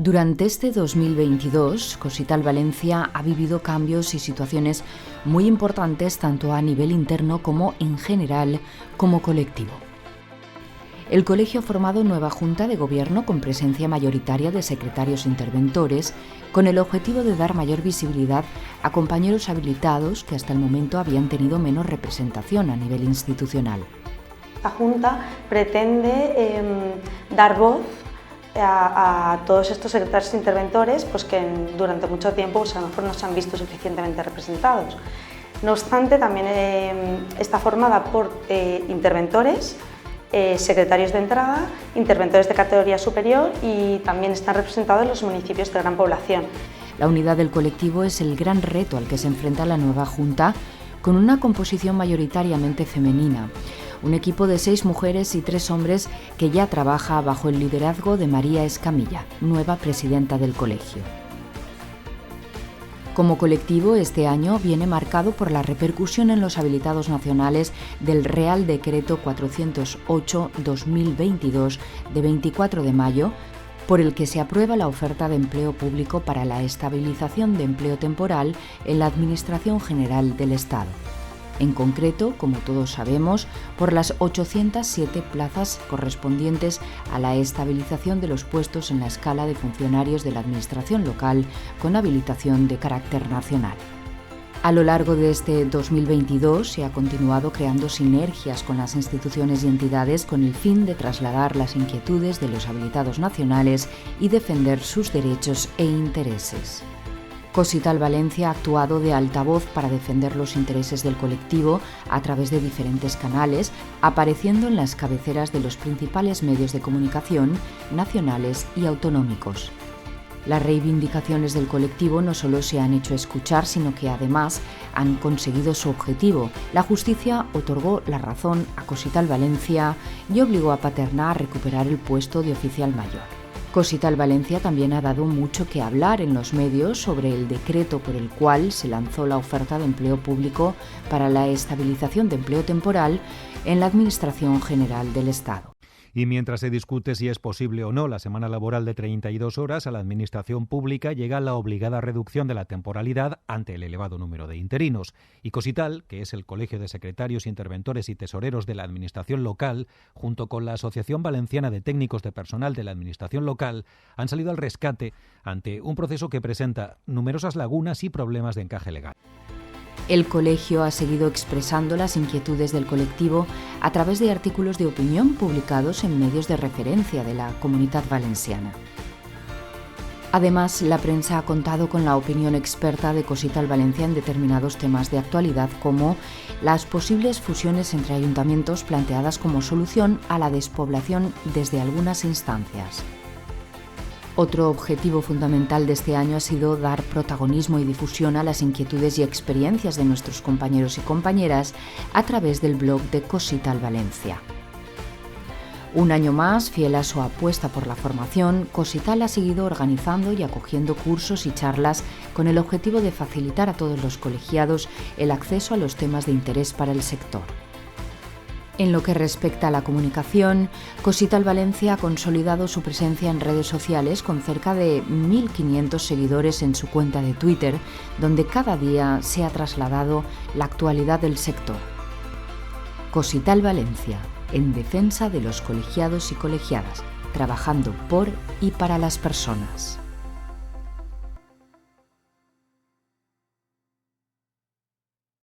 Durante este 2022, Cosital Valencia ha vivido cambios y situaciones muy importantes tanto a nivel interno como en general como colectivo. El colegio ha formado nueva junta de gobierno con presencia mayoritaria de secretarios interventores, con el objetivo de dar mayor visibilidad a compañeros habilitados que hasta el momento habían tenido menos representación a nivel institucional. La junta pretende dar voz a todos estos secretarios interventores que durante mucho tiempo a lo mejor no se han visto suficientemente representados. No obstante, también está formada por interventores, secretarios de entrada, interventores de categoría superior y también están representados los municipios de gran población. La unidad del colectivo es el gran reto al que se enfrenta la nueva Junta, con una composición mayoritariamente femenina. Un equipo de 6 mujeres y 3 hombres que ya trabaja bajo el liderazgo de María Escamilla, nueva presidenta del colegio. Como colectivo, este año viene marcado por la repercusión en los habilitados nacionales del Real Decreto 408/2022 de 24 de mayo, por el que se aprueba la oferta de empleo público para la estabilización de empleo temporal en la Administración General del Estado. En concreto, como todos sabemos, por las 807 plazas correspondientes a la estabilización de los puestos en la escala de funcionarios de la Administración local con habilitación de carácter nacional. A lo largo de este 2022 se ha continuado creando sinergias con las instituciones y entidades con el fin de trasladar las inquietudes de los habilitados nacionales y defender sus derechos e intereses. Cosital Valencia ha actuado de altavoz para defender los intereses del colectivo a través de diferentes canales, apareciendo en las cabeceras de los principales medios de comunicación nacionales y autonómicos. Las reivindicaciones del colectivo no solo se han hecho escuchar, sino que además han conseguido su objetivo. La justicia otorgó la razón a Cosital Valencia y obligó a Paterna a recuperar el puesto de oficial mayor. Cosital Valencia también ha dado mucho que hablar en los medios sobre el decreto por el cual se lanzó la oferta de empleo público para la estabilización de empleo temporal en la Administración General del Estado. Y mientras se discute si es posible o no la semana laboral de 32 horas, a la Administración Pública llega la obligada reducción de la temporalidad ante el elevado número de interinos. Y Cosital, que es el Colegio de Secretarios, Interventores y Tesoreros de la Administración Local, junto con la Asociación Valenciana de Técnicos de Personal de la Administración Local, han salido al rescate ante un proceso que presenta numerosas lagunas y problemas de encaje legal. El colegio ha seguido expresando las inquietudes del colectivo a través de artículos de opinión publicados en medios de referencia de la Comunitat Valenciana. Además, la prensa ha contado con la opinión experta de Cosital Valencia en determinados temas de actualidad, como las posibles fusiones entre ayuntamientos planteadas como solución a la despoblación desde algunas instancias. Otro objetivo fundamental de este año ha sido dar protagonismo y difusión a las inquietudes y experiencias de nuestros compañeros y compañeras a través del blog de Cosital Valencia. Un año más, fiel a su apuesta por la formación, Cosital ha seguido organizando y acogiendo cursos y charlas con el objetivo de facilitar a todos los colegiados el acceso a los temas de interés para el sector. En lo que respecta a la comunicación, Cosital Valencia ha consolidado su presencia en redes sociales con cerca de 1.500 seguidores en su cuenta de Twitter, donde cada día se ha trasladado la actualidad del sector. Cosital Valencia, en defensa de los colegiados y colegiadas, trabajando por y para las personas.